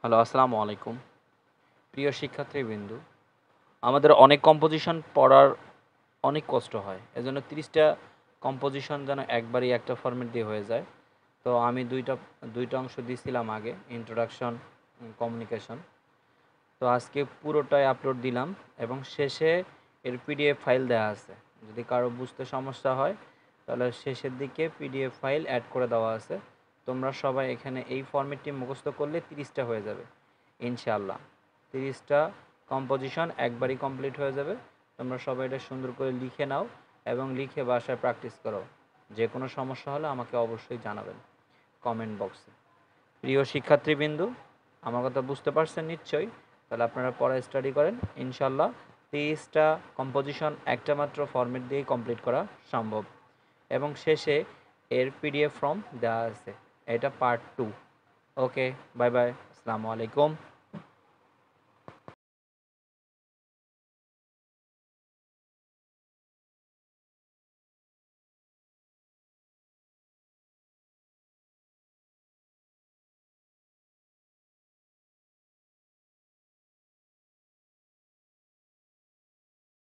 Hello, আসসালামু আলাইকুম। প্রিয় শিক্ষার্থীবৃন্দ, আমাদের অনেক কম্পোজিশন পড়ার অনেক কষ্ট হয়। এজন্য ৩০ টা কম্পোজিশন যেন একবারেই একটা ফরম্যাট দিয়ে হয়ে যায়। তো আমি ২টা অংশ দিছিলাম আগে, ইন্ট্রোডাকশন, কমিউনিকেশন। তো আজকে পুরোটাই আপলোড দিলাম এবং শেষে এর পিডিএফ ফাইল দেওয়া আছে। যদি কারো বুঝতে সমস্যা হয় তাহলে শেষের দিকে পিডিএফ ফাইল অ্যাড করে দেওয়া আছে। তোমরা সবাই এখানে এই ফরম্যাটটি মুখস্থ করলে ৩০টা হয়ে যাবে ইনশাআল্লাহ। ৩০টা কম্পোজিশন একবারই কমপ্লিট হয়ে যাবে। তোমরা সবাই এটা সুন্দর করে লিখে নাও এবং লিখে বাসায় প্র্যাকটিস করো। যে কোনো সমস্যা হলে আমাকে অবশ্যই জানাবেন কমেন্ট বক্সে। প্রিয় শিক্ষার্থীবৃন্দ, আমার কথা বুঝতে পারছেন নিশ্চয়ই। তাহলে আপনারা পড়া স্টাডি করেন, ইনশাল্লাহ ৩০টা কম্পোজিশন একটা মাত্র ফরম্যাট দিয়েই কমপ্লিট করা সম্ভব। এবং শেষে এর পিডিএফ ফর্ম দেওয়া আছে। এটা পার্ট 2। ওকে, বাই বাই, আসসালামু আলাইকুম।